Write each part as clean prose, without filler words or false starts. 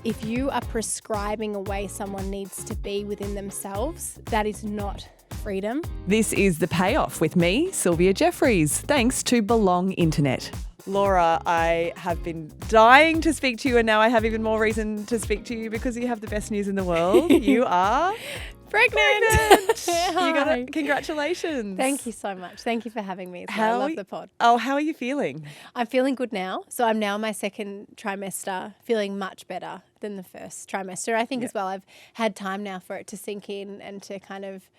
if you are prescribing a way someone needs to be within themselves, that is not freedom. This is The Payoff with me, Sylvia Jeffreys, thanks to Belong Internet. Laura, I have been dying to speak to you, and now I have even more reason to speak to you because you have the best news in the world. You are pregnant. You got it. Congratulations. Thank you so much. Thank you for having me. I love the pod. Oh, how are you feeling? I'm feeling good now. So I'm now in my second trimester, feeling much better than the first trimester. I think as well, I've had time now for it to sink in and to kind of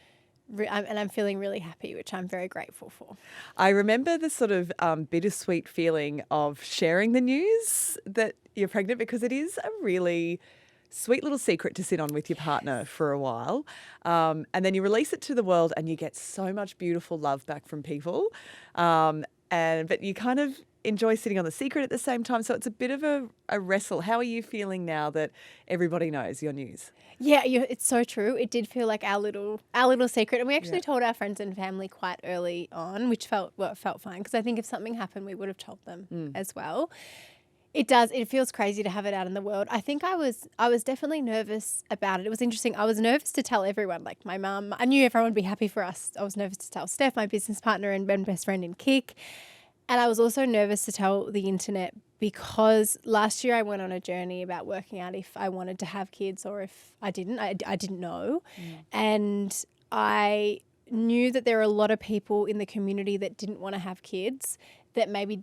and I'm feeling really happy, which I'm very grateful for. I remember the sort of bittersweet feeling of sharing the news that you're pregnant, because it is a really sweet little secret to sit on with your partner for a while. And then you release it to the world and you get so much beautiful love back from people. But you kind of enjoy sitting on the secret at the same time. So it's a bit of a wrestle. How are you feeling now that everybody knows your news? Yeah, it's so true. It did feel like our little secret. And we actually told our friends and family quite early on, which felt fine. Because I think if something happened, we would have told them as well. It does. It feels crazy to have it out in the world. I think I was definitely nervous about it. It was interesting. I was nervous to tell everyone, like my mum. I knew everyone would be happy for us. I was nervous to tell Steph, my business partner and best friend in Kick. And I was also nervous to tell the internet because last year I went on a journey about working out if I wanted to have kids or if I didn't. I didn't know. And I knew that there are a lot of people in the community that didn't want to have kids, that maybe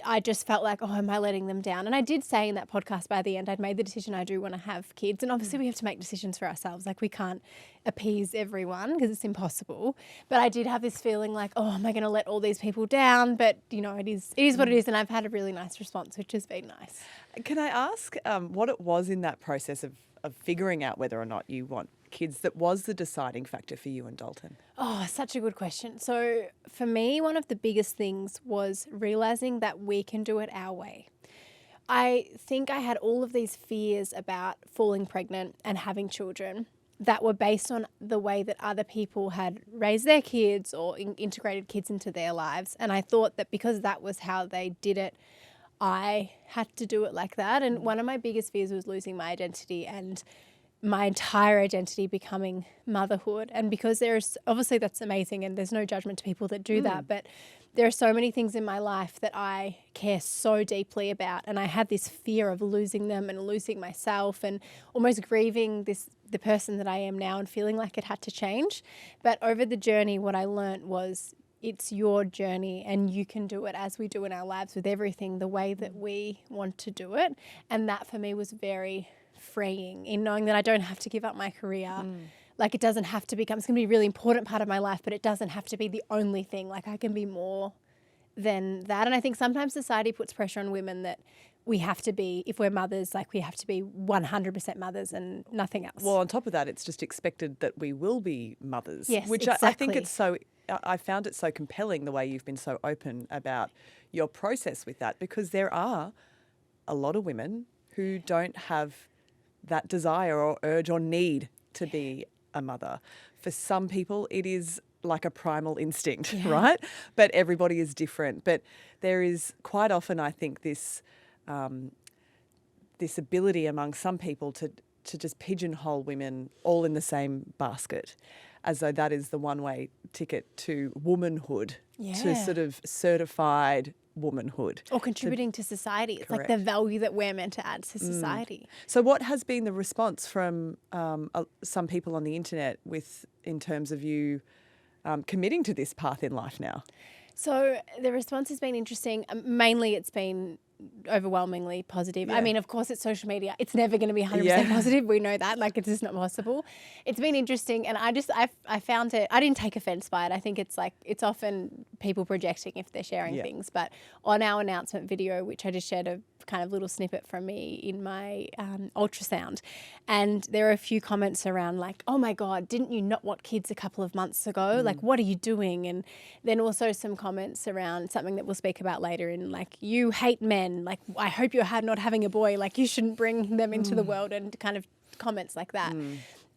I just felt like, oh, am I letting them down? And I did say in that podcast by the end, I'd made the decision I do want to have kids. And obviously we have to make decisions for ourselves. Like we can't appease everyone because it's impossible. But I did have this feeling like, oh, am I going to let all these people down? But, you know, it is what it is. And I've had a really nice response, which has been nice. Can I ask what it was in that process of figuring out whether or not you want kids that was the deciding factor for you and Dalton? Oh, such a good question. So for me, one of the biggest things was realizing that we can do it our way. I think I had all of these fears about falling pregnant and having children that were based on the way that other people had raised their kids or integrated kids into their lives. And I thought that because that was how they did it, I had to do it like that. And one of my biggest fears was losing my identity and my entire identity becoming motherhood. And because there's obviously that's amazing and there's no judgment to people that do that, but there are so many things in my life that I care so deeply about, and I had this fear of losing them and losing myself and almost grieving the person that I am now and feeling like it had to change. But over the journey, what I learned was it's your journey and you can do it as we do in our lives with everything the way that we want to do it. And that for me was very freeing in knowing that I don't have to give up my career. Like it doesn't have to become, it's going to be a really important part of my life, but it doesn't have to be the only thing. Like I can be more than that. And I think sometimes society puts pressure on women that we have to be, if we're mothers, like we have to be 100% mothers and nothing else. Well, on top of that, it's just expected that we will be mothers. Yes, which exactly. I think it's so, I found it so compelling the way you've been so open about your process with that, because there are a lot of women who don't have that desire or urge or need to be a mother. For some people, it is like a primal instinct, right? But everybody is different. But there is quite often, I think, this ability among some people to just pigeonhole women all in the same basket, as though that is the one-way ticket to womanhood, to sort of certified womanhood. Or contributing to society. It's like the value that we're meant to add to society. So what has been the response from some people on the internet in terms of you committing to this path in life now? So the response has been interesting. Mainly it's been overwhelmingly positive. I mean, of course, it's social media. It's never going to be 100% positive. We know that. Like, it's just not possible. It's been interesting. And I found it, I didn't take offense by it. I think it's like, it's often people projecting if they're sharing things. But on our announcement video, which I just shared a kind of little snippet from me in my ultrasound, and there are a few comments around like, oh my God, didn't you not want kids a couple of months ago? Like, what are you doing? And then also some comments around something that we'll speak about later in like, you hate men. Like, I hope you're not having a boy. Like, you shouldn't bring them into the world, and kind of comments like that.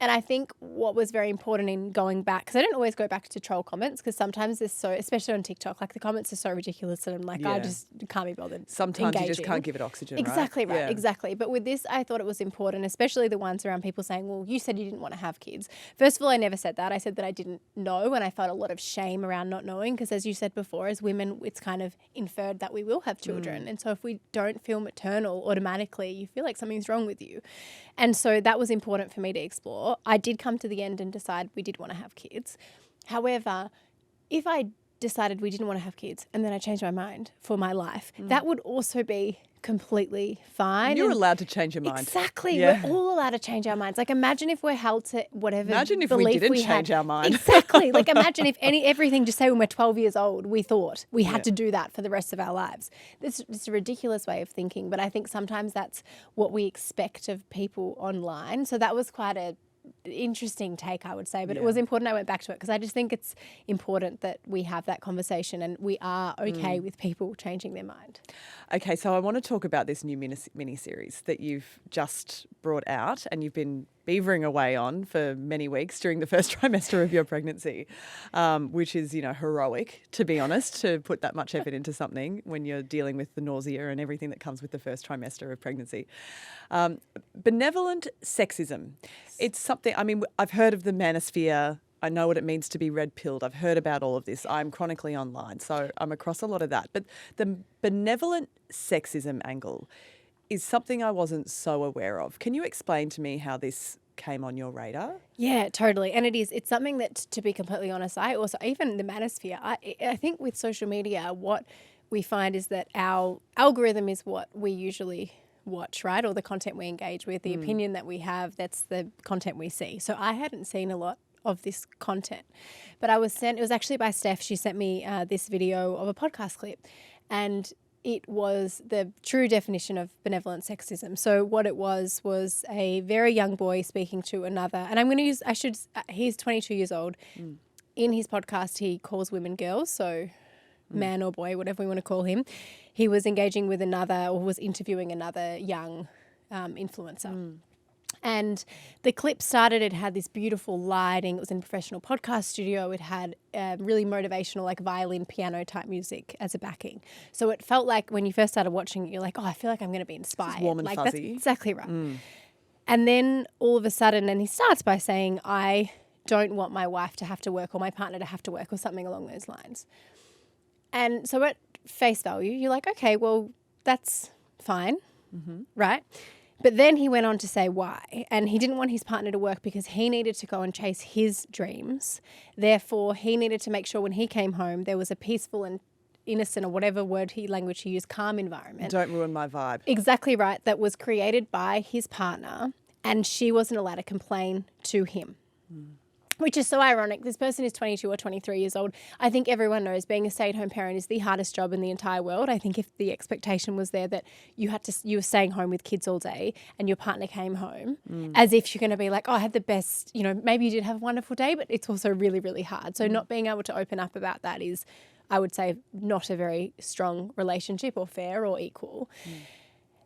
And I think what was very important in going back, because I don't always go back to troll comments, because sometimes there's so, especially on TikTok, like the comments are so ridiculous and I'm like, I just can't be bothered. Sometimes engaging. you just can't give it oxygen, Exactly right? right, exactly. But with this, I thought it was important, especially the ones around people saying, well, you said you didn't want to have kids. First of all, I never said that. I said that I didn't know, and I felt a lot of shame around not knowing, because as you said before, as women, it's kind of inferred that we will have children. And so if we don't feel maternal, automatically you feel like something's wrong with you. And so that was important for me to explore. I did come to the end and decide we did want to have kids. However, if I decided we didn't want to have kids and then I changed my mind for my life, that would also be completely fine. You're allowed to change your mind. Exactly. Yeah. We're all allowed to change our minds. Like, imagine if we're held to whatever Imagine if belief we didn't had. change our mind. Exactly. Like, imagine if everything, just say when we're 12 years old, we thought we had to do that for the rest of our lives. It's a ridiculous way of thinking, but I think sometimes that's what we expect of people online. So that was quite a interesting take, I would say, but it was important I went back to it, because I just think it's important that we have that conversation and we are okay with people changing their mind. Okay, so I want to talk about this new mini-series that you've just brought out and you've been beavering away on for many weeks during the first trimester of your pregnancy, which is, heroic, to be honest, to put that much effort into something when you're dealing with the nausea and everything that comes with the first trimester of pregnancy. Benevolent Sexism. It's something, I've heard of the Manosphere. I know what it means to be red-pilled. I've heard about all of this. I'm chronically online, so I'm across a lot of that. But the benevolent sexism angle is something I wasn't so aware of. Can you explain to me how this came on your radar? Yeah, totally. And it's something that, to be completely honest, I also, even the Manosphere, I think with social media, what we find is that our algorithm is what we usually watch, right? Or the content we engage with, the opinion that we have, that's the content we see. So I hadn't seen a lot of this content, but it was actually by Steph. She sent me this video of a podcast clip, and it was the true definition of benevolent sexism. So what it was a very young boy speaking to another, and I'm going to use, he's 22 years old. In his podcast, he calls women girls, so man or boy, whatever we want to call him. He was engaging with another, or was interviewing another young influencer. And the clip started, it had this beautiful lighting. It was in a professional podcast studio. It had really motivational, like violin, piano type music as a backing. So it felt like when you first started watching it, you're like, oh, I feel like I'm going to be inspired. It's warm and like, fuzzy. That's exactly right. And then all of a sudden, and he starts by saying, I don't want my wife to have to work or my partner to have to work or something along those lines. And so at face value, you're like, okay, well, that's fine, right? But then he went on to say why. And he didn't want his partner to work because he needed to go and chase his dreams. Therefore, he needed to make sure when he came home, there was a peaceful and innocent, or whatever language he used, calm environment. Don't ruin my vibe. Exactly right. That was created by his partner, and she wasn't allowed to complain to him. Which is so ironic. This person is 22 or 23 years old. I think everyone knows being a stay-at-home parent is the hardest job in the entire world. I think if the expectation was there that you were staying home with kids all day and your partner came home, as if you're going to be like, oh, I had the best, maybe you did have a wonderful day, but it's also really, really hard. So not being able to open up about that is, I would say, not a very strong relationship or fair or equal.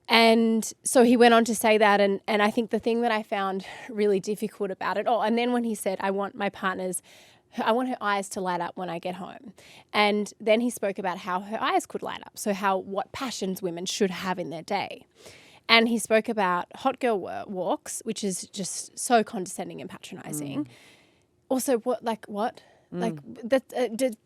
And so he went on to say that, and I think the thing that I found really difficult about it, and then when he said, I want her eyes to light up when I get home. And then he spoke about how her eyes could light up, so what passions women should have in their day. And he spoke about hot girl walks, which is just so condescending and patronising. Also, what? Like that,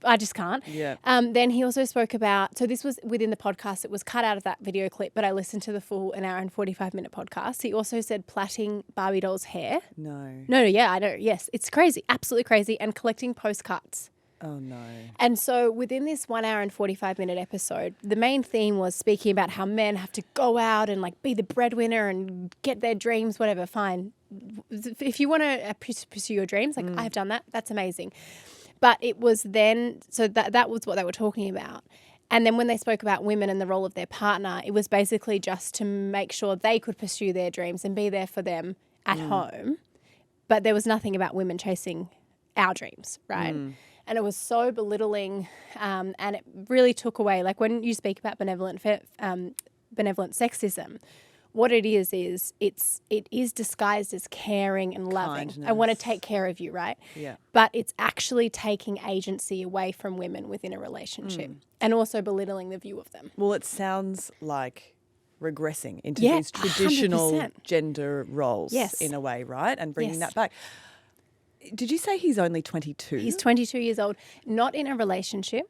I just can't. Yeah. Then he also spoke about, so this was within the podcast, it was cut out of that video clip, but I listened to the full 1 hour and 45-minute podcast. He also said plaiting Barbie doll's hair. No, yeah, I know. Yes, it's crazy, absolutely crazy, and collecting postcards. Oh, no. And so within this 1 hour and 45-minute episode, the main theme was speaking about how men have to go out and like be the breadwinner and get their dreams, whatever, fine. If you want to pursue your dreams, like I've done that, that's amazing. But it was then, so that was what they were talking about. And then when they spoke about women and the role of their partner, it was basically just to make sure they could pursue their dreams and be there for them at home. But there was nothing about women chasing our dreams, right? And it was so belittling, and it really took away, like when you speak about benevolent sexism, what it is it is disguised as caring and loving. I want to Kindness. take care of you, right? Yeah. But it's actually taking agency away from women within a relationship and also belittling the view of them. Well, it sounds like regressing into Yeah, these traditional 100%. gender roles Yes. in a way, right? And bringing Yes. that back. Did you say he's only 22? He's 22 years old, not in a relationship,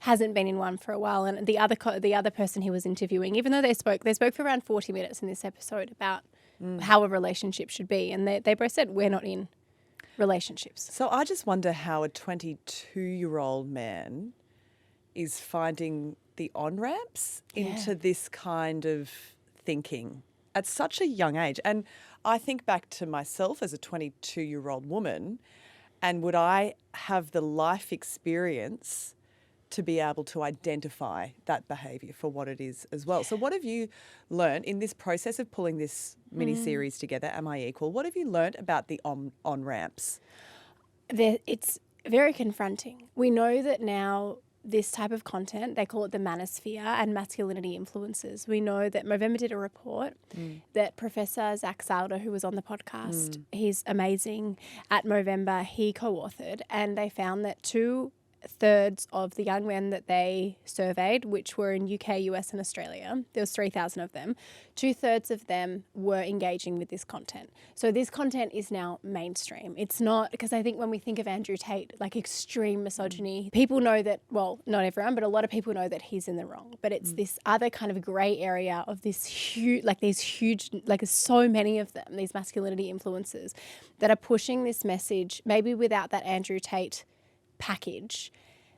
hasn't been in one for a while. And the other person he was interviewing, even though they spoke for around 40 minutes in this episode about how a relationship should be. And they both said, we're not in relationships. So I just wonder how a 22-year-old man is finding the on-ramps into this kind of thinking at such a young age. And I think back to myself as a 22-year-old woman, and would I have the life experience to be able to identify that behaviour for what it is as well? So what have you learned in this process of pulling this mini-series together, Am I Equal? What have you learned about the on-ramps? It's very confronting. We know that now this type of content, they call it the Manosphere and masculinity influences. We know that Movember did a report that Professor Zach Salder, who was on the podcast, he's amazing, at Movember, he co-authored, and they found that 2/3 of the young men that they surveyed, which were in UK, US and Australia, there was 3,000 of them, 2/3 of them were engaging with this content. So this content is now mainstream. It's not, because I think when we think of Andrew Tate, like extreme misogyny, people know that, well, not everyone, but a lot of people know that he's in the wrong. But it's this other kind of grey area of this huge, like there's so many of them, these masculinity influences that are pushing this message, maybe without that Andrew Tate package,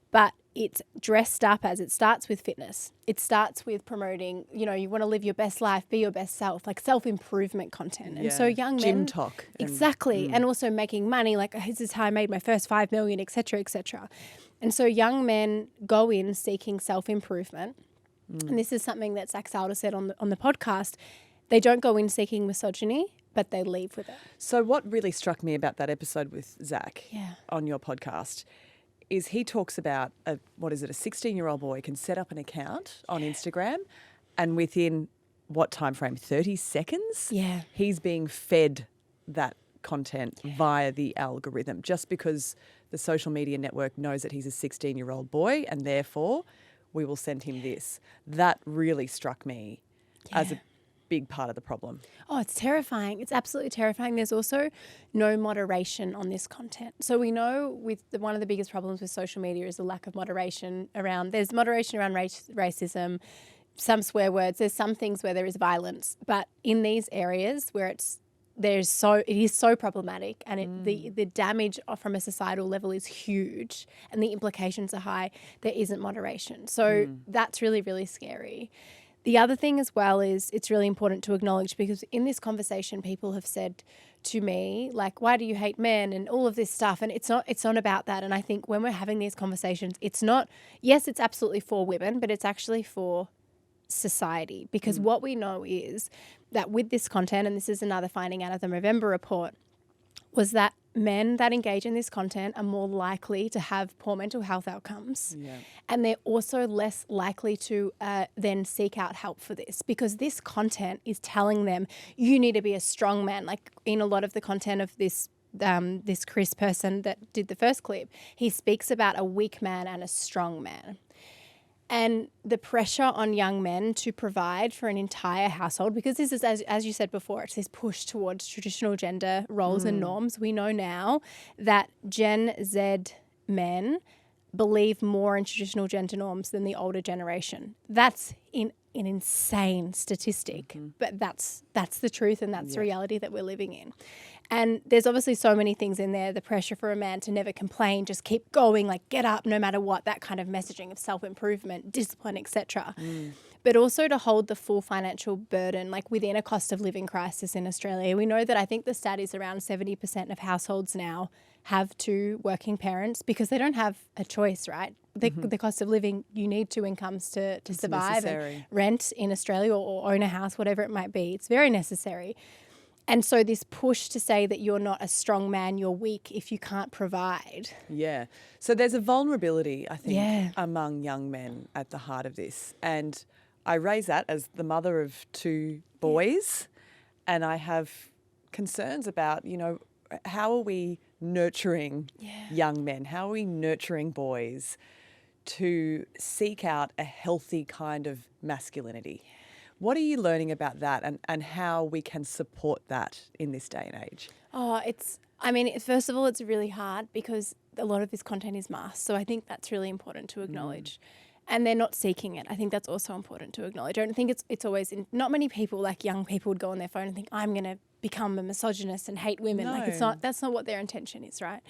but it's dressed up as, it starts with fitness. It starts with promoting, you want to live your best life, be your best self, like self-improvement content. And so young men... Gym talk. Exactly. And also making money, like this is how I made my first 5 million, et cetera, et cetera. And so young men go in seeking self-improvement. And this is something that Zach Salder said on the podcast. They don't go in seeking misogyny, but they leave with it. So what really struck me about that episode with Zach on your podcast is he talks about a 16-year-old boy can set up an account on Instagram, and within what time frame, 30 seconds? Yeah. He's being fed that content via the algorithm just because the social media network knows that he's a 16-year-old boy and therefore we will send him this. That really struck me as a big part of the problem. Oh, it's terrifying. It's absolutely terrifying. There's also no moderation on this content. So we know one of the biggest problems with social media is the lack of moderation around, there's moderation around racism, some swear words, there's some things where there is violence, but in these areas where it is so problematic, and the damage from a societal level is huge and the implications are high, there isn't moderation. So that's really, really scary. The other thing as well is it's really important to acknowledge, because in this conversation people have said to me, like, why do you hate men and all of this stuff? And it's not about that. And I think when we're having these conversations, it's not, yes, it's absolutely for women, but it's actually for society. Because what we know is that with this content, and this is another finding out of the Movember report, was that men that engage in this content are more likely to have poor mental health outcomes. Yeah. And they're also less likely to then seek out help for this, because this content is telling them you need to be a strong man. Like in a lot of the content of this Chris person that did the first clip, he speaks about a weak man and a strong man. And the pressure on young men to provide for an entire household, because this is, as you said before, it's this push towards traditional gender roles and norms. We know now that Gen Z men believe more in traditional gender norms than the older generation. That's an insane statistic, but that's the truth, and that's the reality that we're living in. And there's obviously so many things in there, the pressure for a man to never complain, just keep going, like get up no matter what, that kind of messaging of self-improvement, discipline, etc. But also to hold the full financial burden, like within a cost of living crisis in Australia. We know that, I think the stat is around 70% of households now have two working parents because they don't have a choice, right? The cost of living, you need two incomes to survive and rent in Australia or own a house, whatever it might be. It's very necessary. And so this push to say that you're not a strong man, you're weak if you can't provide. Yeah. So there's a vulnerability, I think, among young men at the heart of this. And I raise that as the mother of 2 boys, and I have concerns about, how are we nurturing young men? How are we nurturing boys to seek out a healthy kind of masculinity? What are you learning about that, and how we can support that in this day and age? First of all, it's really hard because a lot of this content is masked. So I think that's really important to acknowledge. And they're not seeking it. I think that's also important to acknowledge. I don't think it's always not many people, like young people, would go on their phone and think, I'm going to become a misogynist and hate women. No. That's not what their intention is, right?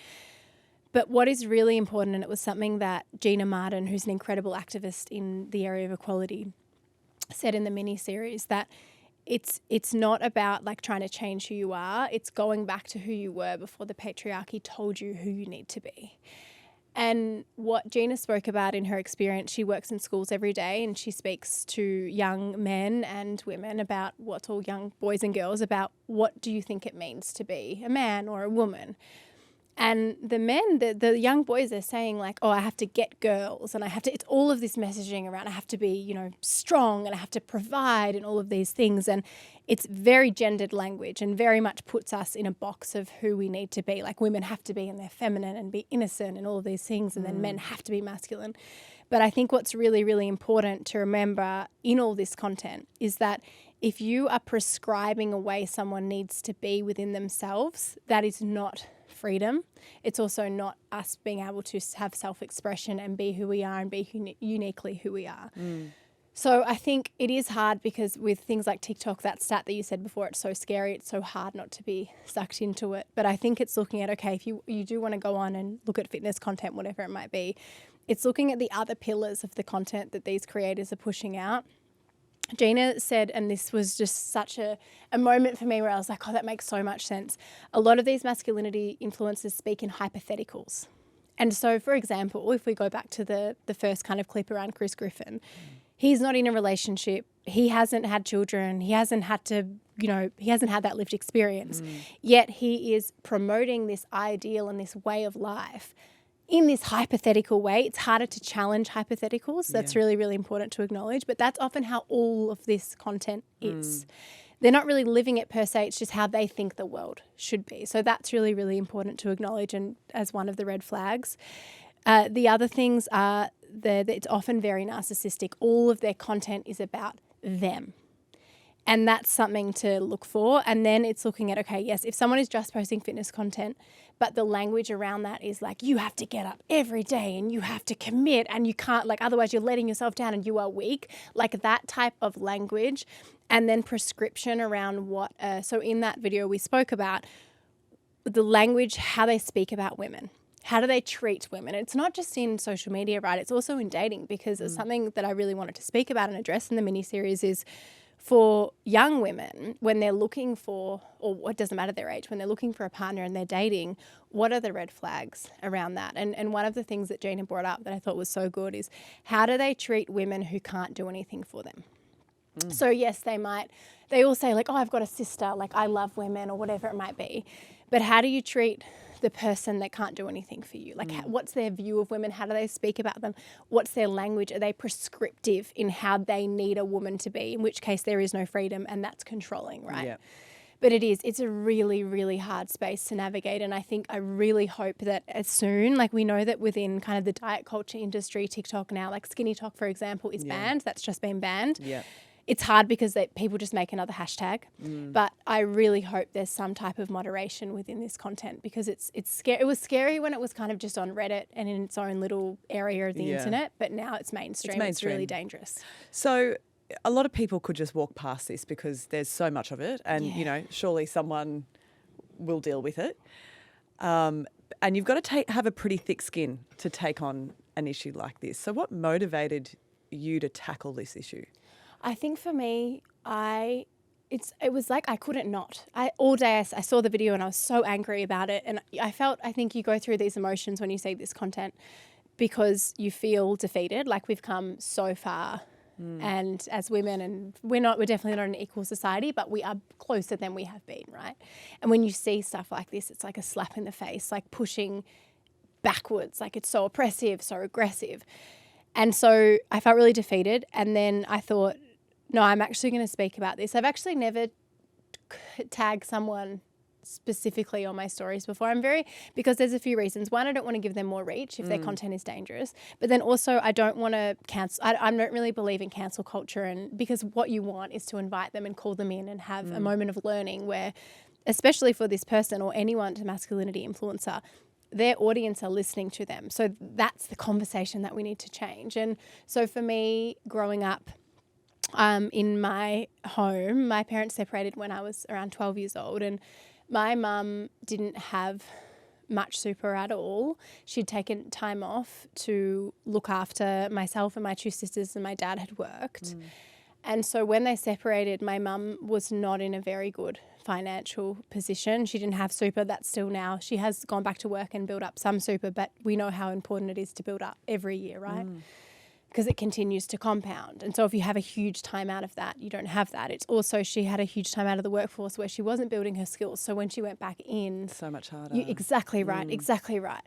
But what is really important, and it was something that Gina Martin, who's an incredible activist in the area of equality, said in the mini-series, that it's not about like trying to change who you are. It's going back to who you were before the patriarchy told you who you need to be. And what Gina spoke about in her experience, she works in schools every day and she speaks to young men and women about what's all young boys and girls about what do you think it means to be a man or a woman. And the men, the young boys, are saying like, oh, I have to get girls and it's all of this messaging around I have to be, strong and I have to provide and all of these things. And it's very gendered language and very much puts us in a box of who we need to be. Like women have to be in their feminine and be innocent and all of these things, and then men have to be masculine. But I think what's really, really important to remember in all this content is that if you are prescribing a way someone needs to be within themselves, that is not freedom. It's also not us being able to have self-expression and be who we are and be uniquely who we are. So I think it is hard because with things like TikTok, that stat that you said before, it's so scary. It's so hard not to be sucked into it. But I think it's looking at, okay, if you do want to go on and look at fitness content, whatever it might be, it's looking at the other pillars of the content that these creators are pushing out. Gina said, and this was just such a moment for me where I was like, oh, that makes so much sense. A lot of these masculinity influencers speak in hypotheticals. And so, for example, if we go back to the first kind of clip around Chris Griffin, he's not in a relationship. He hasn't had children. He hasn't had to, he hasn't had that lived experience. Yet he is promoting this ideal and this way of life in this hypothetical way. It's harder to challenge hypotheticals. That's really, really important to acknowledge. But that's often how all of this content is. They're not really living it per se. It's just how they think the world should be. So that's really, really important to acknowledge and as one of the red flags. The other things are that it's often very narcissistic. All of their content is about them. And that's something to look for. And then it's looking at, okay, yes, if someone is just posting fitness content, but the language around that is like, you have to get up every day and you have to commit and you can't, like, otherwise you're letting yourself down and you are weak. Like that type of language. And then prescription around what, so in that video we spoke about the language, how they speak about women. How do they treat women? It's not just in social media, right? It's also in dating, because it's something that I really wanted to speak about and address in the mini-series is for young women, when they're looking for, or it doesn't matter their age, when they're looking for a partner and they're dating, what are the red flags around that? And one of the things that Gina brought up that I thought was so good is how do they treat women who can't do anything for them? So yes, they all say like, oh, I've got a sister, like I love women or whatever it might be. But how do you treat the person that can't do anything for you? Like what's their view of women? How do they speak about them? What's their language? Are they prescriptive in how they need a woman to be? In which case there is no freedom and that's controlling, right? Yeah. But it's a really, really hard space to navigate. And I really hope that as soon, like we know that within kind of the diet culture industry, TikTok now, like Skinny Talk, for example, is banned. That's just been banned. Yeah. It's hard because people just make another hashtag. But I really hope there's some type of moderation within this content, because it's scary. It was scary when it was kind of just on Reddit and in its own little area of the internet, but now it's mainstream. It's really dangerous. So a lot of people could just walk past this because there's so much of it and, surely someone will deal with it. And you've got to have a pretty thick skin to take on an issue like this. So what motivated you to tackle this issue? I think for me, it was like I couldn't not. All day I saw the video and I was so angry about it. And I think you go through these emotions when you see this content because you feel defeated, like we've come so far. And as women, and we're definitely not an equal society, but we are closer than we have been, right? And when you see stuff like this, it's like a slap in the face, like pushing backwards, like it's so oppressive, so aggressive. And so I felt really defeated. And then I thought, no, I'm actually going to speak about this. I've actually never tagged someone specifically on my stories before. Because there's a few reasons. One, I don't want to give them more reach if their content is dangerous. But then also I don't want to cancel. I don't really believe in cancel culture, and because what you want is to invite them and call them in and have a moment of learning where, especially for this person or anyone to masculinity influencer, their audience are listening to them. So that's the conversation that we need to change. And so for me, growing up in my home, my parents separated when I was around 12 years old, and my mum didn't have much super at all. She'd taken time off to look after myself and my two sisters, and my dad had worked. And so when they separated, my mum was not in a very good financial position. She didn't have super. That's still now. She has gone back to work and built up some super, but we know how important it is to build up every year, right? Because it continues to compound. And so if you have a huge time out of that, you don't have that. It's also, she had a huge time out of the workforce where she wasn't building her skills. So when she went back in, So much harder. Exactly right.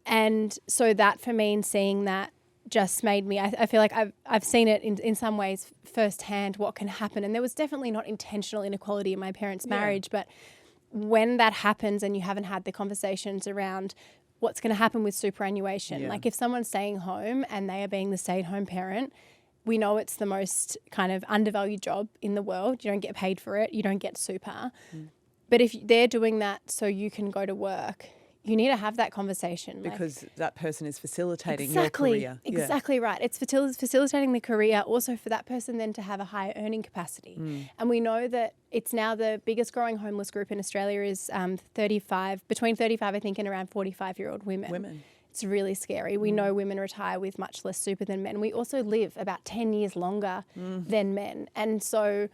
And so that for me, and seeing that just made me, I feel like I've seen it in some ways firsthand what can happen. And there was definitely not intentional inequality in my parents' marriage, but when that happens and you haven't had the conversations around what's going to happen with superannuation. Like if someone's staying home and they are being the stay-at-home parent, we know it's the most kind of undervalued job in the world. You don't get paid for it. You don't get super. But if they're doing that so you can go to work, you need to have that conversation. Because that person is facilitating your career. Exactly right. It's facilitating the career, also for that person then to have a higher earning capacity. And we know that it's now the biggest growing homeless group in Australia is between 35, I think, and around 45-year-old women. It's really scary. We know women retire with much less super than men. We also live about 10 years longer than men. And so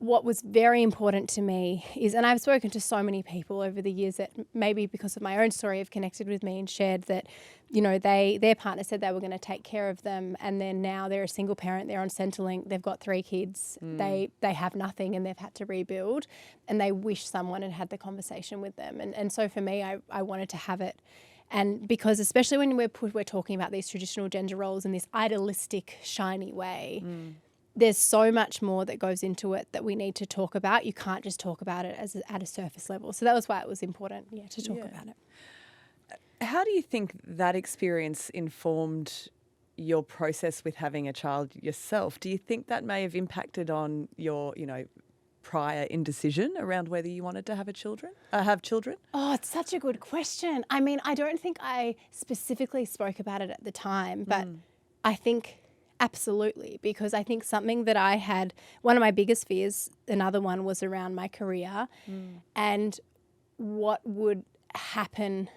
what was very important to me is, and I've spoken to so many people over the years that maybe because of my own story have connected with me and shared that, you know, their partner said they were going to take care of them, and then now they're a single parent, they're on Centrelink, they've got 3 kids, they have nothing and they've had to rebuild, and they wish someone had had the conversation with them. And so for me, I wanted to have it. And because especially when we're talking about these traditional gender roles in this idealistic, shiny way, there's so much more that goes into it that we need to talk about. You can't just talk about it at a surface level. So that was why it was important, to talk about it. How do you think that experience informed your process with having a child yourself? Do you think that may have impacted on your, prior indecision around whether you wanted to have children? Oh, it's such a good question. I mean, I don't think I specifically spoke about it at the time, but I think absolutely, because I think something that I had, one of my biggest fears, another one was around my career and what would happen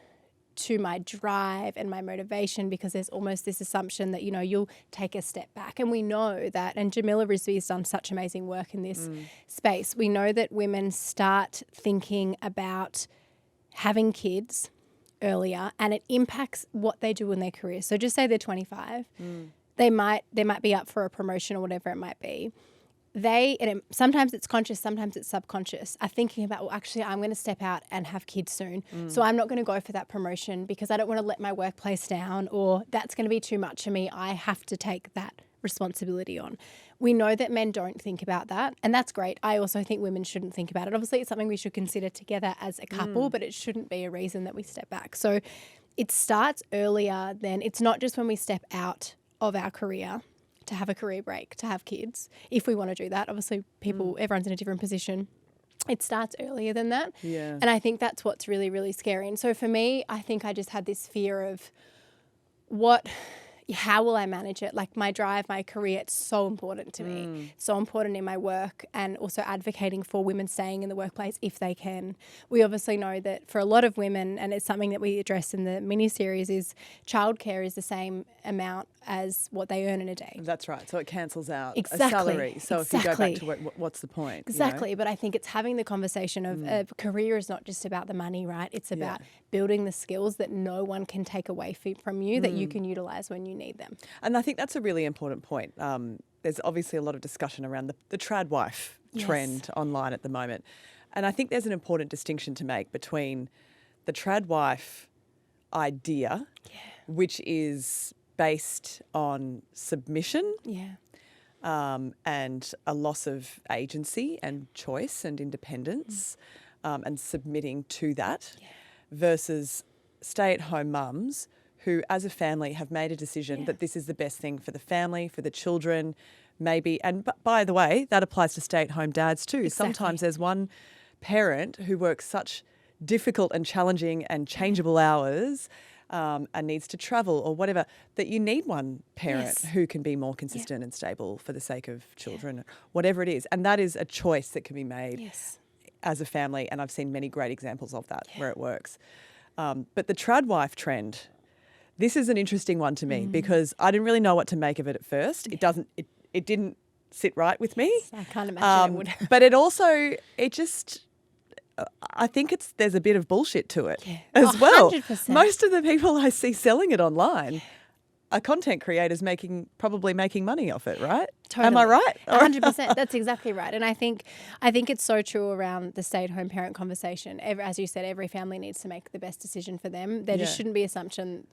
to my drive and my motivation, because there's almost this assumption that, you'll take a step back. And we know that, and Jamila Rizvi has done such amazing work in this space. We know that women start thinking about having kids earlier and it impacts what they do in their career. So just say they're 25. They might be up for a promotion or whatever it might be. Sometimes it's conscious, sometimes it's subconscious, are thinking about, well, actually, I'm going to step out and have kids soon. So I'm not going to go for that promotion because I don't want to let my workplace down, or that's going to be too much for me. I have to take that responsibility on. We know that men don't think about that, and that's great. I also think women shouldn't think about it. Obviously, it's something we should consider together as a couple, but it shouldn't be a reason that we step back. So it starts earlier than, it's not just when we step out of our career to have a career break, to have kids, if we want to do that. Obviously, everyone's in a different position. It starts earlier than that. Yeah. And I think that's what's really, really scary. And so for me, I think I just had this fear of how will I manage it? Like my drive, my career, it's so important to me. So important in my work, and also advocating for women staying in the workplace if they can. We obviously know that for a lot of women, and it's something that we address in the mini-series, is childcare is the same amount as what they earn in a day. That's right. So it cancels out Exactly. a salary. So if you go back to what's the point? Exactly. But I think it's having the conversation of a career is not just about the money, right? It's about building the skills that no one can take away from you, that you can utilise when you need them. And I think that's a really important point. There's obviously a lot of discussion around the tradwife trend online at the moment. And I think there's an important distinction to make between the tradwife idea, which is based on submission Yeah. and a loss of agency and choice and independence and submitting to that versus stay-at-home mums who, as a family, have made a decision that this is the best thing for the family, for the children, maybe. And by the way, that applies to stay-at-home dads too. Exactly. Sometimes there's one parent who works such difficult and challenging and changeable hours and needs to travel or whatever, that you need one parent who can be more consistent and stable for the sake of children, whatever it is. And that is a choice that can be made as a family. And I've seen many great examples of that where it works. But the tradwife trend, this is an interesting one to me because I didn't really know what to make of it at first. It didn't sit right with me. I can't imagine it would. But I think there's a bit of bullshit to it as well. 100%. Most of the people I see selling it online are content creators probably making money off it, right? Totally. Am I right? 100%. That's exactly right. And I think it's so true around the stay-at-home parent conversation. As you said, every family needs to make the best decision for them. There just shouldn't be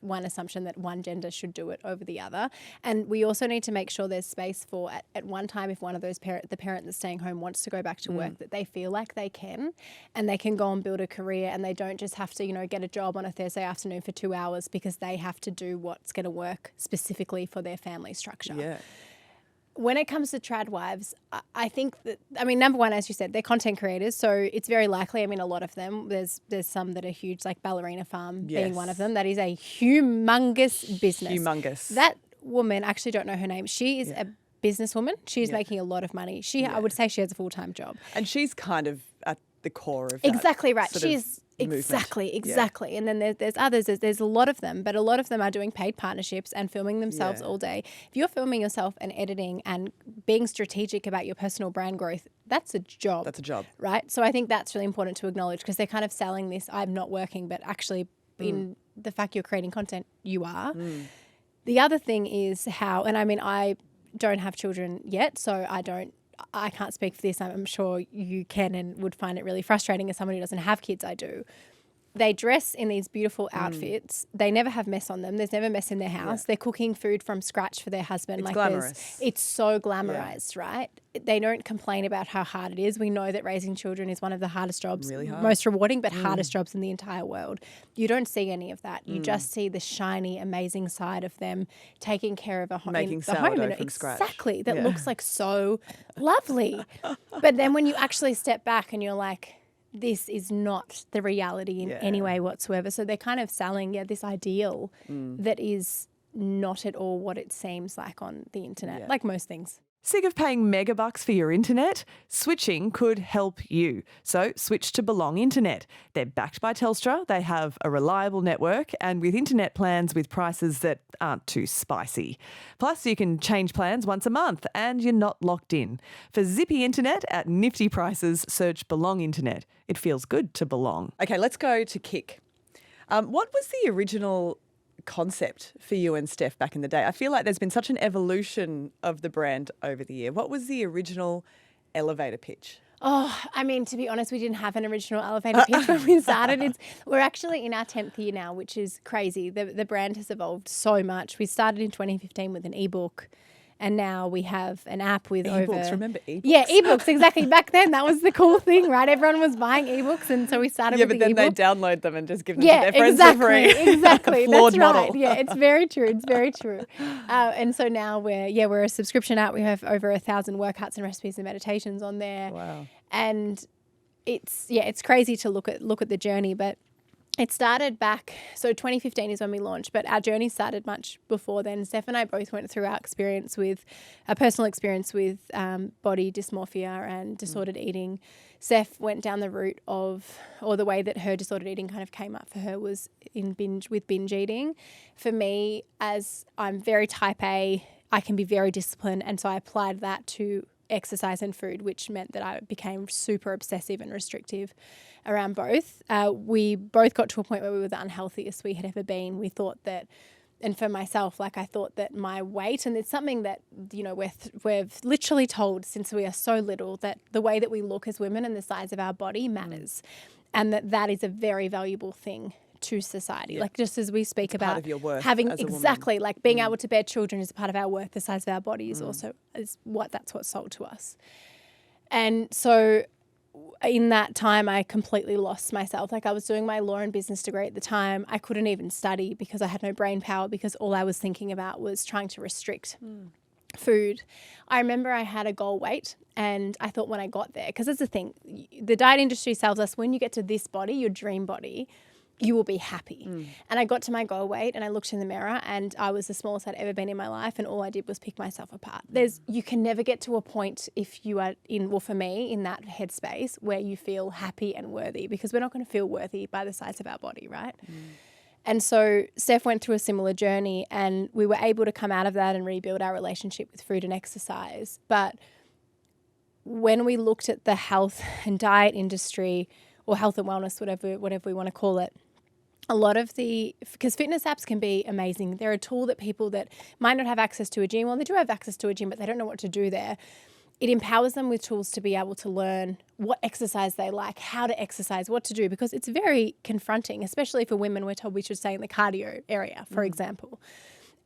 one assumption that one gender should do it over the other. And we also need to make sure there's space for, at one time, if one of those the parent that's staying home wants to go back to work, that they feel like they can, and they can go and build a career, and they don't just have to, get a job on a Thursday afternoon for 2 hours because they have to do what's going to work specifically for their family structure. Yeah. When it comes to tradwives, I think that, number one, as you said, they're content creators. So it's very likely, a lot of them, there's some that are huge, like Ballerina Farm being one of them. That is a humongous business. Humongous. That woman, I actually don't know her name. She is a businesswoman. She's making a lot of money. I would say she has a full-time job. And she's kind of at the core of that. Exactly right. She's Exactly. And then there's others. There's a lot of them, but a lot of them are doing paid partnerships and filming themselves all day. If you're filming yourself and editing and being strategic about your personal brand growth, that's a job. That's a job. Right? So I think that's really important to acknowledge because they're kind of selling this, I'm not working, but actually in the fact you're creating content, you are. The other thing is how, and I don't have children yet, so I can't speak for this. I'm sure you can and would find it really frustrating as someone who doesn't have kids. I do. They dress in these beautiful outfits. They never have mess on them. There's never mess in their house. They're cooking food from scratch for their husband. It's glamorous. It's so glamorized, right? They don't complain about how hard it is. We know that raising children is one of the hardest jobs, really hard. Most rewarding, but hardest jobs in the entire world. You don't see any of that. You just see the shiny, amazing side of them taking care of a home. Making sourdough from scratch. Exactly. That looks like so lovely. But then when you actually step back and you're like, this is not the reality in any way whatsoever. So they're kind of selling this ideal that is not at all what it seems like on the internet, like most things. Sick of paying megabucks for your internet? Switching could help you. So switch to Belong Internet. They're backed by Telstra, they have a reliable network and with internet plans with prices that aren't too spicy. Plus you can change plans once a month and you're not locked in. For zippy internet at nifty prices, search Belong Internet. It feels good to belong. Okay, let's go to Kick. What was the original concept for you and Steph back in the day? I feel like there's been such an evolution of the brand over the year. What was the original elevator pitch? Oh, to be honest, we didn't have an original elevator pitch when we started. We're actually in our 10th year now, which is crazy. The brand has evolved so much. We started in 2015 with an ebook. And now we have an app with ebooks. Remember ebooks? Yeah, ebooks, exactly. Back then, that was the cool thing, right? Everyone was buying ebooks, and so we started with the ebook. Yeah, but then they download them and just give them to their friends for free. Exactly. Flawed That's model. right. Yeah, it's very true. It's very true. And so now we're a subscription app. We have over 1,000 workouts and recipes and meditations on there. Wow. And it's crazy to look at the journey, but it started back, so 2015 is when we launched, but our journey started much before then. Steph and I both went through our personal experience with body dysmorphia and disordered eating. Steph went down the route the way that her disordered eating kind of came up for her was with binge eating. For me, as I'm very type A, I can be very disciplined, and so I applied that to exercise and food, which meant that I became super obsessive and restrictive around both. We both got to a point where we were the unhealthiest we had ever been. We thought that, and for myself, I thought that my weight, and it's something that, we've literally told since we are so little that the way that we look as women and the size of our body matters, and that is a very valuable thing to society. Yeah. Like just as we speak part about of your worth having as a woman. exactly like being able to bear children is a part of our worth. The size of our body is also that's what's sold to us. And so in that time, I completely lost myself. Like I was doing my law and business degree at the time. I couldn't even study because I had no brain power because all I was thinking about was trying to restrict food. I remember I had a goal weight and I thought when I got there, because that's the thing, the diet industry tells us when you get to this body, your dream body, you will be happy. And I got to my goal weight and I looked in the mirror and I was the smallest I'd ever been in my life and all I did was pick myself apart. You can never get to a point if you are for me, in that headspace where you feel happy and worthy, because we're not going to feel worthy by the size of our body, right? And so Steph went through a similar journey and we were able to come out of that and rebuild our relationship with food and exercise. But when we looked at the health and diet industry, or health and wellness, whatever we want to call it, a lot of because fitness apps can be amazing. They're a tool that people that might not have access to a gym, well, they do have access to a gym, but they don't know what to do there. It empowers them with tools to be able to learn what exercise they like, how to exercise, what to do, because it's very confronting, especially for women. We're told we should stay in the cardio area, for example.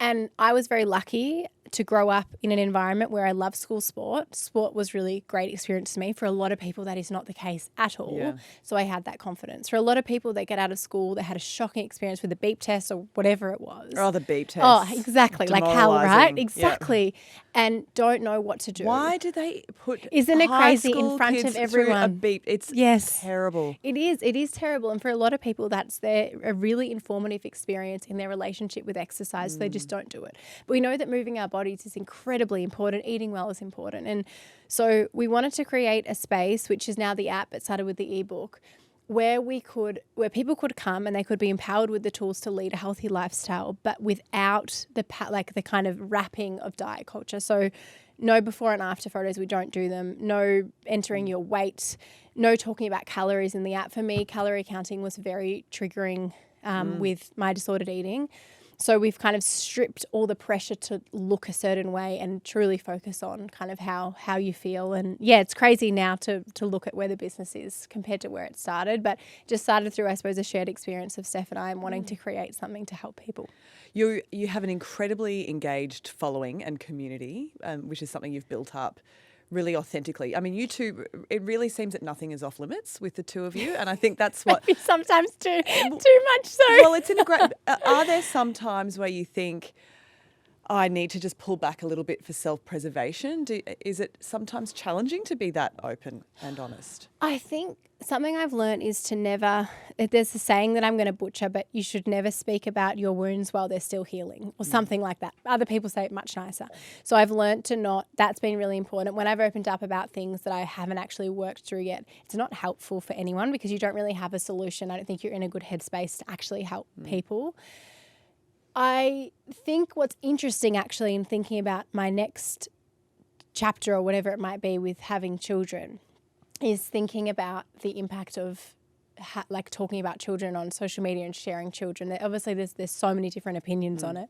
And I was very lucky to grow up in an environment where I love school sport. Sport was really a great experience to me. For a lot of people, that is not the case at all. Yeah. So I had that confidence. For a lot of people, they get out of school, they had a shocking experience with the beep test or whatever it was. Oh, the beep test. Oh, exactly. Like hell, right? Demoralising. Exactly. And don't know what to do. Why do they put Isn't it high crazy in school front kids of through everyone? a beep? It's Yes. terrible. It is terrible. And for a lot of people, that's a really informative experience in their relationship with exercise. So they just don't do it. But we know that moving our bodies is incredibly important. Eating well is important. And so we wanted to create a space, which is now the app. It started with the ebook, where people could come and they could be empowered with the tools to lead a healthy lifestyle, but without the kind of wrapping of diet culture. So no before and after photos, we don't do them. No entering your weight, no talking about calories in the app. For me, calorie counting was very triggering with my disordered eating. So we've kind of stripped all the pressure to look a certain way and truly focus on kind of how you feel. And yeah, it's crazy now to look at where the business is compared to where it started, but just started through, I suppose, a shared experience of Steph and I and wanting to create something to help people. You have an incredibly engaged following and community, which is something you've built up really authentically. I mean, you two, it really seems that nothing is off limits with the two of you, and I think that's what... Maybe sometimes too much so. Well, it's in a great... Are there some times where you think, I need to just pull back a little bit for self-preservation? Is it sometimes challenging to be that open and honest? I think something I've learned is to never, there's a saying that I'm going to butcher, but you should never speak about your wounds while they're still healing or something like that. Other people say it much nicer. So I've learned to not, that's been really important. When I've opened up about things that I haven't actually worked through yet, it's not helpful for anyone because you don't really have a solution. I don't think you're in a good headspace to actually help people. I think what's interesting actually in thinking about my next chapter or whatever it might be with having children is thinking about the impact of like talking about children on social media and sharing children. Obviously there's so many different opinions on it,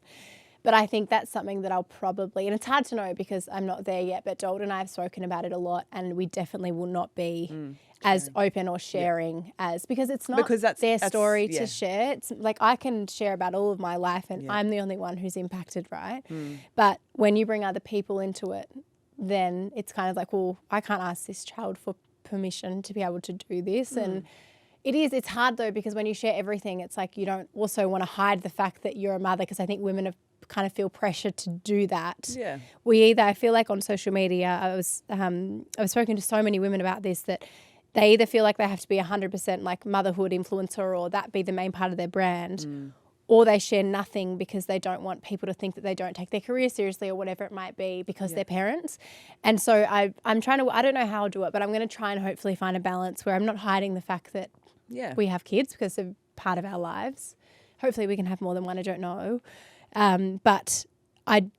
but I think that's something that I'll probably, and it's hard to know because I'm not there yet, but Dalton and I have spoken about it a lot and we definitely will not be as open or sharing as, because it's not their story to share. It's like I can share about all of my life and I'm the only one who's impacted, right? But when you bring other people into it, then it's kind of like, well, I can't ask this child for permission to be able to do this. And it's hard though, because when you share everything, it's like you don't also want to hide the fact that you're a mother, because I think women have kind of feel pressure to do that. Yeah. I feel like on social media, I've spoken to so many women about this, that they either feel like they have to be 100% like motherhood influencer or that be the main part of their brand, or they share nothing because they don't want people to think that they don't take their career seriously or whatever it might be because they're parents. And so I'm trying to, I don't know how I'll do it, but I'm going to try and hopefully find a balance where I'm not hiding the fact that we have kids because they're part of our lives. Hopefully we can have more than one, I don't know. But I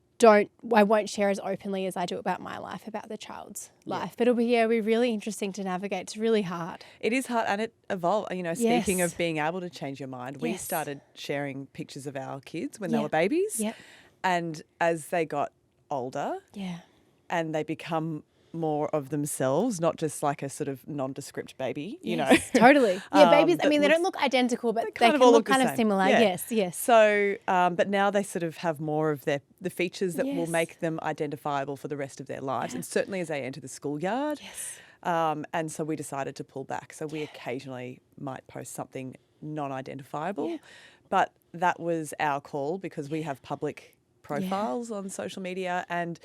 won't share as openly as I do about my life, about the child's life. But it'll be really interesting to navigate. It's really hard. It is hard and it evolved. You know, speaking of being able to change your mind, we started sharing pictures of our kids when they were babies. Yep. And as they got older and they become more of themselves, not just like a sort of nondescript baby, you know. Totally. Yeah, babies, I that mean, they looks- don't look identical, but they kind can of all look look the kind of same. similar. Yeah. Yes, yes. So, but now they sort of have more of the features that will Yes. make them identifiable for the rest of their lives, and certainly as they enter the schoolyard. Yes. And so we decided to pull back. So we occasionally might post something non-identifiable, but that was our call because we have public profiles on social media, and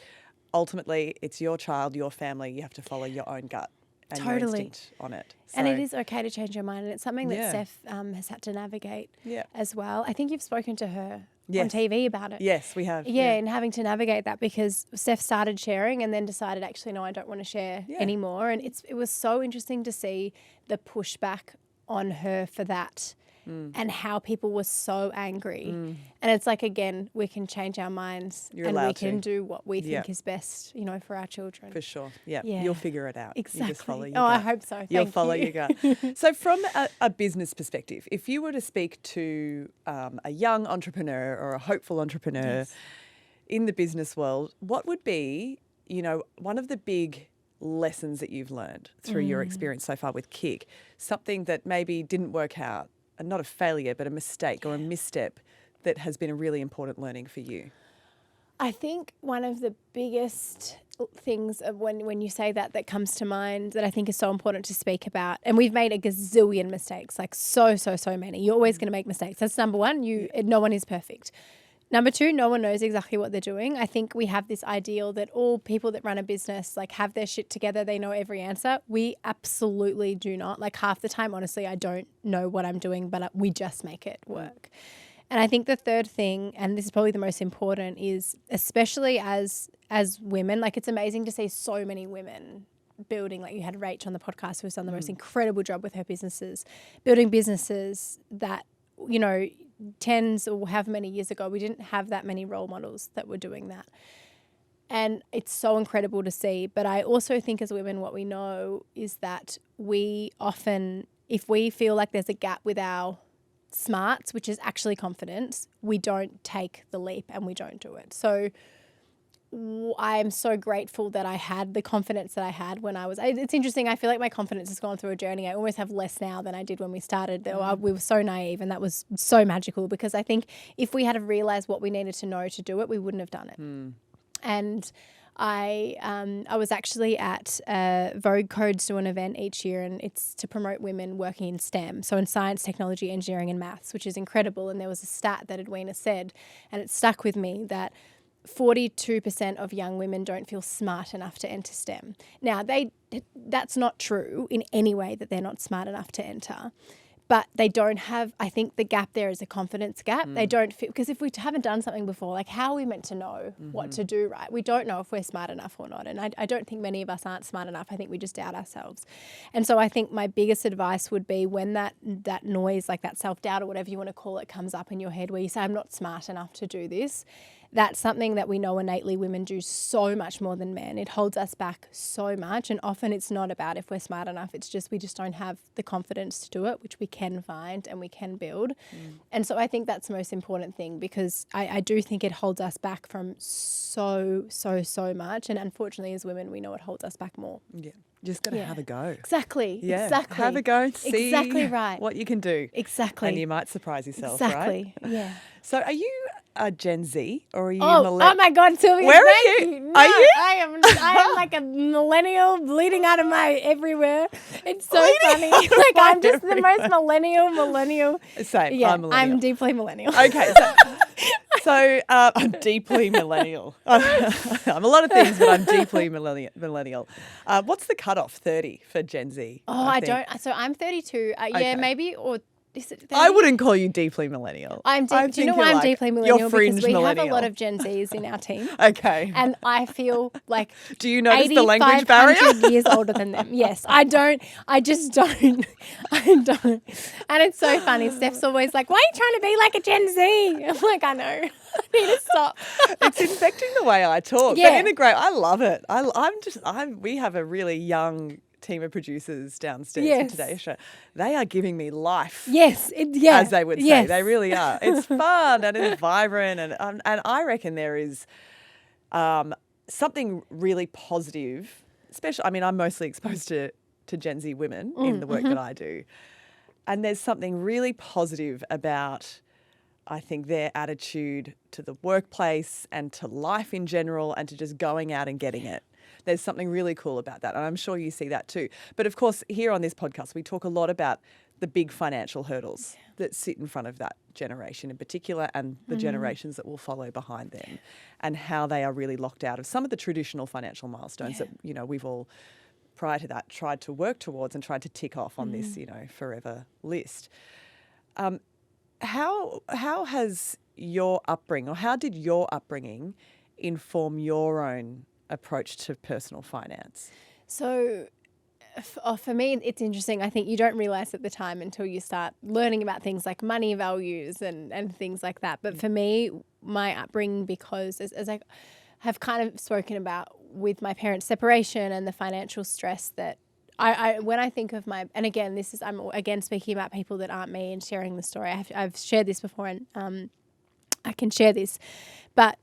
ultimately it's your child, your family. You have to follow your own gut and your instinct on it. And it So- is okay to change your mind. And it's something that Yeah. Steph has had to navigate Yeah. as well. I think you've spoken to her on Yes. TV about it. Yes, we have. Yeah, and having to navigate that because Steph started sharing and then decided, actually, no, I don't want to share anymore. And it was so interesting to see the pushback on her for that and how people were so angry. And it's like, again, we can change our minds You're and we allowed can to. do what we think Yeah. is best, you know, for our children. For sure. Yeah. Yeah. You'll figure it out. Exactly. You just follow your Oh, I gut. hope so. You'll Thank follow you. your gut. So from a business perspective, if you were to speak to a young entrepreneur or a hopeful entrepreneur in the business world, what would be, you know, one of the big lessons that you've learned through your experience so far with Kick, something that maybe didn't work out, and not a failure, but a mistake or a misstep that has been a really important learning for you? I think one of the biggest things of when you say that comes to mind that I think is so important to speak about, and we've made a gazillion mistakes, like so many. You're always going to make mistakes. That's number one. No one is perfect. Number two, no one knows exactly what they're doing. I think we have this ideal that all people that run a business like have their shit together. They know every answer. We absolutely do not. Like half the time, honestly, I don't know what I'm doing, but we just make it work. And I think the third thing, and this is probably the most important, is especially as women, like it's amazing to see so many women building, like you had Rach on the podcast who's done the most incredible job with her businesses, building businesses that, you know, tens or however many years ago, we didn't have that many role models that were doing that. And it's so incredible to see. But I also think as women, what we know is that we often, if we feel like there's a gap with our smarts, which is actually confidence, we don't take the leap and we don't do it. So I am so grateful that I had the confidence that I had when I was, it's interesting, I feel like my confidence has gone through a journey. I almost have less now than I did when we started. We were so naive, and that was so magical because I think if we had have realised what we needed to know to do it, we wouldn't have done it. And I was actually at Vogue Codes do an event each year, and it's to promote women working in STEM, so in science, technology, engineering and maths, which is incredible. And there was a stat that Edwina said, and it stuck with me, that 42% of young women don't feel smart enough to enter STEM. Now, that's not true in any way that they're not smart enough to enter. But they don't have, I think the gap there is a confidence gap. They don't feel, because if we haven't done something before, like how are we meant to know what to do, right? We don't know if we're smart enough or not. And I don't think many of us aren't smart enough. I think we just doubt ourselves. And so I think my biggest advice would be when that noise, like that self-doubt or whatever you want to call it, comes up in your head where you say, I'm not smart enough to do this. That's something that we know innately women do so much more than men. It holds us back so much. And often it's not about if we're smart enough. It's just we just don't have the confidence to do it, which we can find and we can build. And so I think that's the most important thing, because I do think it holds us back from so much. And unfortunately, as women, we know it holds us back more. Yeah. Just got to have a go. Exactly. Yeah. Exactly. Have a go. See exactly right. what you can do. Exactly. And you might surprise yourself, exactly. right? Yeah. So are you a Gen Z or are you Oh my God, Sylvia! Where are thank you? No, Are you? I am like a millennial bleeding out of my everywhere. It's so funny. Like I'm just the most millennial. Same. Yeah, I'm millennial. I'm deeply millennial. Okay. So I'm deeply millennial. I'm a lot of things, but I'm deeply millennial. What's the cutoff? 30 for Gen Z? Oh, I don't. So I'm 32. Okay. Yeah, maybe, or is it 30? I wouldn't call you deeply millennial. Do you know think why you're I'm like- deeply millennial? You're fringe Because we millennial. have a lot of Gen Zs in our team. Okay. And I feel like Do you notice the language barrier? 8,500 years older than them. Yes, I don't. I just don't. I don't. And it's so funny. Steph's always like, why are you trying to be like a Gen Z? I'm like, I know. I need to stop. It's infecting the way I talk. Yeah. But in a great, I love it. We have a really young team of producers downstairs Yes. in today's show. They are giving me life. Yes. As they would say. Yes. They really are. It's fun and it's vibrant. And I reckon there is something really positive especially, I mean, I'm mostly exposed to Gen Z women in the work that I do. And there's something really positive about, I think, their attitude to the workplace and to life in general and to just going out and getting it. There's something really cool about that. And I'm sure you see that too. But of course, here on this podcast, we talk a lot about the big financial hurdles that sit in front of that generation in particular and the generations that will follow behind them, and how they are really locked out of some of the traditional financial milestones that, you know, we've all prior to that tried to work towards and tried to tick off on this, you know, forever list. How has your upbringing, or how did your upbringing inform your own approach to personal finance? So for me, it's interesting. I think you don't realize at the time until you start learning about things like money values and things like that. But for me, my upbringing, because as I have kind of spoken about with my parents' separation and the financial stress that I when I think of and again, I'm again speaking about people that aren't me and sharing the story. I've shared this before, and I can share this, but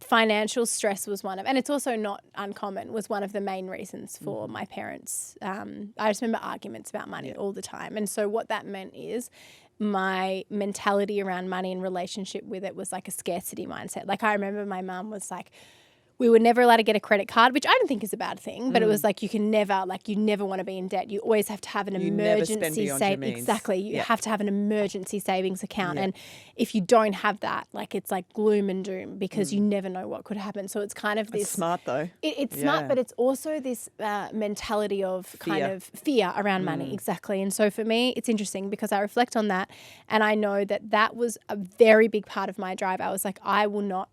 financial stress was and it's also not uncommon, was one of the main reasons for my parents. I just remember arguments about money all the time. And so what that meant is my mentality around money and relationship with it was like a scarcity mindset. Like I remember my mum was like, we were never allowed to get a credit card, which I don't think is a bad thing, but it was like you never want to be in debt. You always have to have an emergency savings. Exactly. You have to have an emergency savings account. And if you don't have that, like it's like gloom and doom, because you never know what could happen. So it's kind of this. It's smart though. It's smart, but it's also this mentality of kind of fear around money. Exactly. And so for me, it's interesting because I reflect on that, and I know that was a very big part of my drive. I was like, I will not.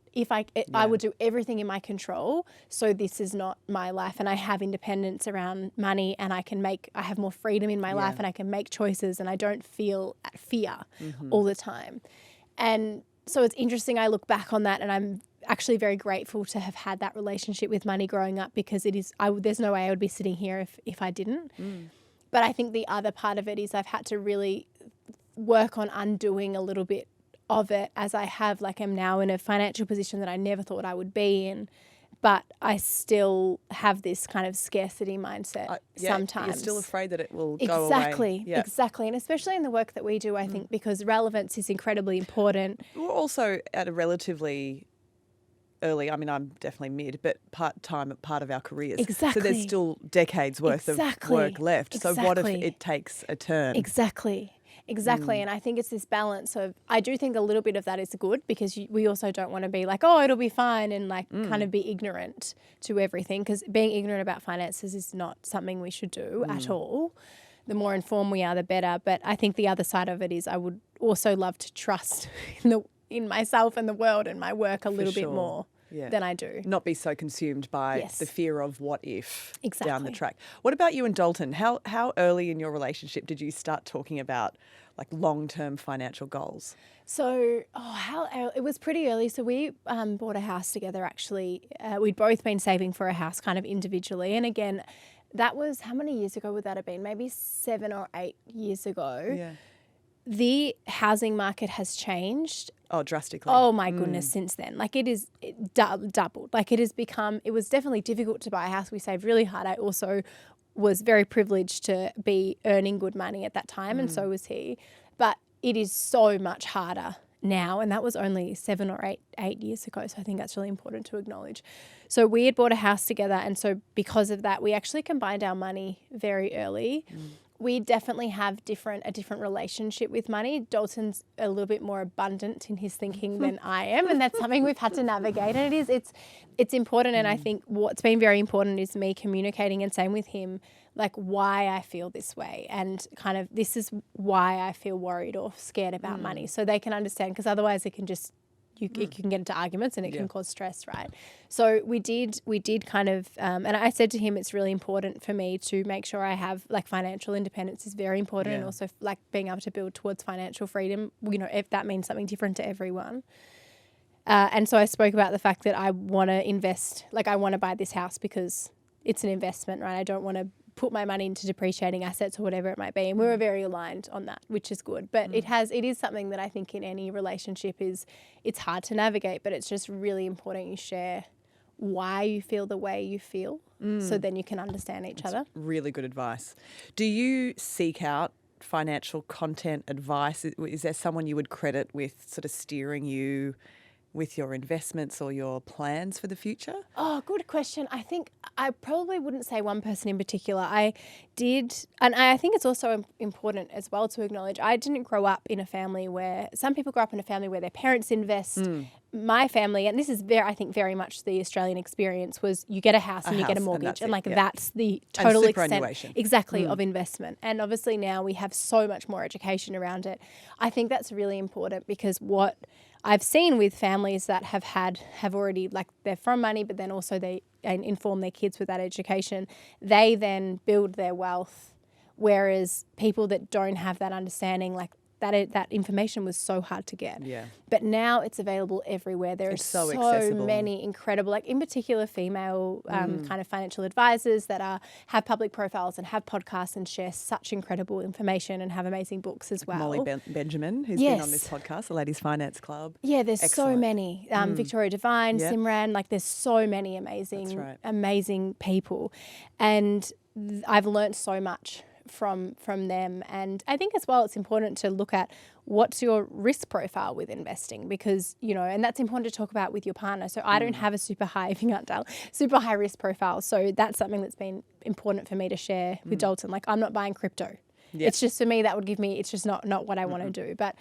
I would do everything in my control, so this is not my life, and I have independence around money, and I have more freedom in my life, and I can make choices, and I don't feel fear all the time. And so it's interesting, I look back on that, and I'm actually very grateful to have had that relationship with money growing up, because there's no way I would be sitting here if I didn't. But I think the other part of it is I've had to really work on undoing a little bit of it, as I am now in a financial position that I never thought I would be in, but I still have this kind of scarcity mindset sometimes. You're still afraid that it will go away. Exactly. And especially in the work that we do, I think, because relevance is incredibly important. We're also at a relatively early, I mean, I'm definitely mid, but part of our careers. Exactly. So there's still decades worth of work left. So what if it takes a turn? Exactly. And I think it's this balance of, I do think a little bit of that is good, because we also don't want to be like, oh, it'll be fine, and kind of be ignorant to everything, because being ignorant about finances is not something we should do at all. The more informed we are, the better. But I think the other side of it is I would also love to trust in myself and the world and my work a little bit more than I do. Not be so consumed by the fear of what if down the track. What about you and Dalton? How early in your relationship did you start talking about like long-term financial goals? So, it was pretty early. So we bought a house together, actually. We'd both been saving for a house kind of individually. And again, that was, how many years ago would that have been? Maybe 7 or 8 years ago. Yeah. The housing market has changed. Oh, drastically. Oh my goodness, since then. Like it doubled. Like it was definitely difficult to buy a house. We saved really hard. I also was very privileged to be earning good money at that time, and so was he. But it is so much harder now, and that was only 7 or 8 years ago. So I think that's really important to acknowledge. So we had bought a house together, and so because of that, we actually combined our money very early. We definitely have a different relationship with money. Dalton's a little bit more abundant in his thinking than I am, and that's something we've had to navigate. And it's important, and I think what's been very important is me communicating and saying with him like why I feel this way, and kind of this is why I feel worried or scared about money, so they can understand, because otherwise it can just it can get into arguments and it can cause stress, right? So we did kind of, and I said to him, it's really important for me to make sure I have, like, financial independence is very important, and also like being able to build towards financial freedom, you know, if that means something different to everyone. And so I spoke about the fact that I want to invest, like I want to buy this house because it's an investment, right? I don't want to put my money into depreciating assets or whatever it might be. And we were very aligned on that, which is good. But it is something that I think in any relationship it's hard to navigate, but it's just really important you share why you feel the way you feel so then you can understand each other. Really good advice. Do you seek out financial content advice? Is there someone you would credit with sort of steering you with your investments or your plans for the future? Oh, good question. I think I probably wouldn't say one person in particular. I did, and I think it's also important as well to acknowledge I didn't grow up in a family where, some people grow up in a family where their parents invest. My family, and this is I think very much the Australian experience, was you get a house and you get a mortgage, and that's the total extent exactly of investment. And obviously now we have so much more education around it. I think that's really important, because what I've seen with families that have already, like, they're from money, but then also they inform their kids with that education, they then build their wealth. Whereas people that don't have that understanding, like, that information was so hard to get. Yeah. But now it's available everywhere. There are so many incredible, like, in particular female kind of financial advisors that have public profiles and have podcasts and share such incredible information and have amazing books as well. Molly Benjamin, who's been on this podcast, the Ladies Finance Club. Yeah, there's so many. Victoria Devine, Simran, like, there's so many amazing people. And I've learned so much from them. And I think as well it's important to look at what's your risk profile with investing, because, you know, and that's important to talk about with your partner. So I don't have a super high, if you can't tell, super high risk profile. So that's something that's been important for me to share with Dalton. Like, I'm not buying crypto. Yep. It's just, for me, that would give me, it's just not what I want to do. But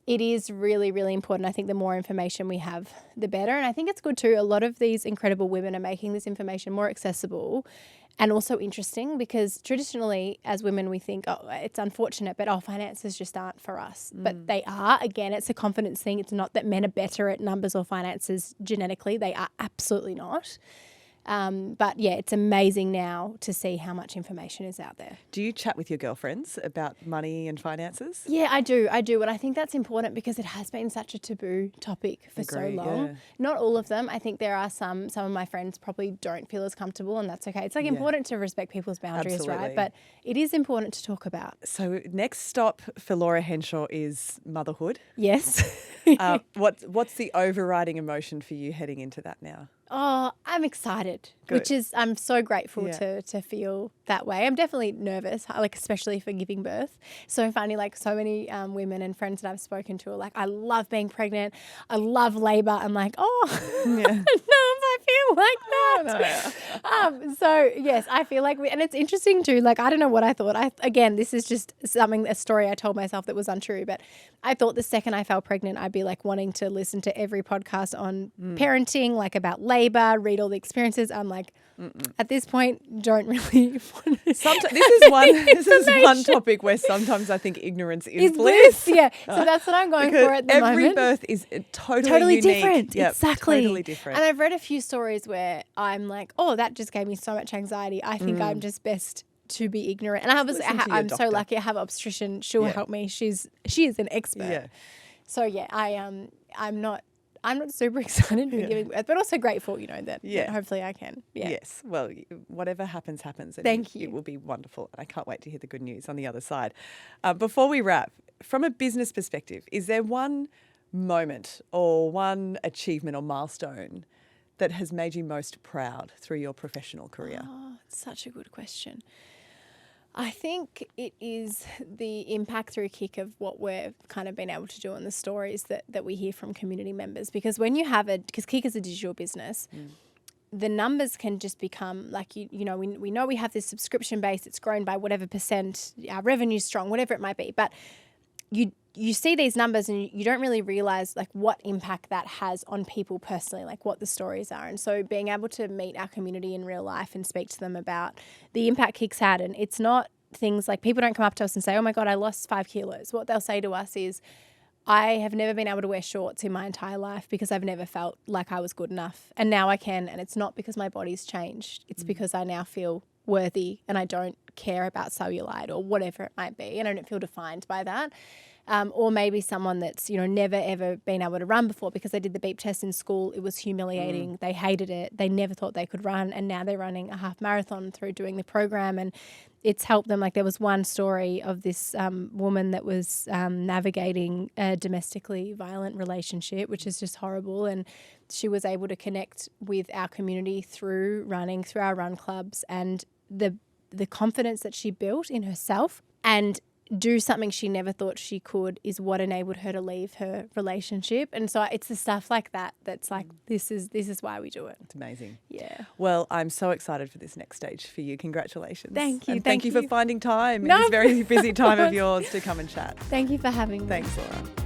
it is really, really important. I think the more information we have, the better. And I think it's good too. A lot of these incredible women are making this information more accessible and also interesting, because traditionally as women we think, oh, it's unfortunate, but finances just aren't for us. But they are. Again, it's a confidence thing. It's not that men are better at numbers or finances genetically. They are absolutely not. But yeah, it's amazing now to see how much information is out there. Do you chat with your girlfriends about money and finances? Yeah, I do. And I think that's important because it has been such a taboo topic for so long. Yeah. Not all of them. I think there are some of my friends probably don't feel as comfortable, and that's okay. It's like important to respect people's boundaries, Absolutely. right? But it is important to talk about. So next stop for Laura Henshaw is motherhood. Yes. What's the overriding emotion for you heading into that now? Oh, I'm excited, which is, I'm so grateful to feel that way. I'm definitely nervous, like, especially for giving birth. So funny, like, so many women and friends that I've spoken to are like, I love being pregnant. I love labour. I'm like, I don't know if I feel like that. So yes, I feel like and it's interesting too. Like, I don't know what I thought. Again, this is just a story I told myself that was untrue, but I thought the second I fell pregnant, I'd be like wanting to listen to every podcast on parenting, like about labour, read all the experiences. I'm like, at this point, don't really want to. This is one topic where sometimes I think ignorance is bliss. Yeah, so that's what I'm going for at the moment. Every birth is totally unique. Different. Yep, exactly. Totally different. And I've read a few stories where I'm like, oh, that just gave me so much anxiety. I think I'm just best to be ignorant. And I'm so lucky. I have an obstetrician. She'll help me. She is an expert. Yeah. So yeah, I'm not super excited for giving birth, but also grateful, that hopefully I can. Yeah. Yes. Well, whatever happens. And Thank you. It will be wonderful. And I can't wait to hear the good news on the other side. Before we wrap, from a business perspective, is there one moment or one achievement or milestone that has made you most proud through your professional career? Oh, it's such a good question. I think it is the impact through Kick of what we've kind of been able to do in the stories that we hear from community members. Because when you have because Kick is a digital business, the numbers can just become like, we know we have this subscription base, it's grown by whatever percent, our revenue's strong, whatever it might be. But you see these numbers and you don't really realise like what impact that has on people personally, like what the stories are. And so being able to meet our community in real life and speak to them about the impact Kick's had, and it's not things like people don't come up to us and say, oh my God, I lost 5 kilos. What they'll say to us is, I have never been able to wear shorts in my entire life because I've never felt like I was good enough. And now I can. And it's not because my body's changed. It's because I now feel worthy and I don't care about cellulite or whatever it might be. And I don't feel defined by that. or maybe someone that's, never ever been able to run before because they did the beep test in school. It was humiliating. They hated it. They never thought they could run. And now they're running a half marathon through doing the program. And it's helped them. Like there was one story of this woman that was navigating a domestically violent relationship, which is just horrible. And she was able to connect with our community through running, through our run clubs, and the confidence that she built in herself and do something she never thought she could is what enabled her to leave her relationship. And so it's the stuff like that that's like, this is why we do it. It's amazing. Yeah. Well, I'm so excited for this next stage for you. Congratulations. Thank you. And thank you for finding time in No, this very busy time of course. yours to come and chat. Thank you for having me. Thanks, Laura.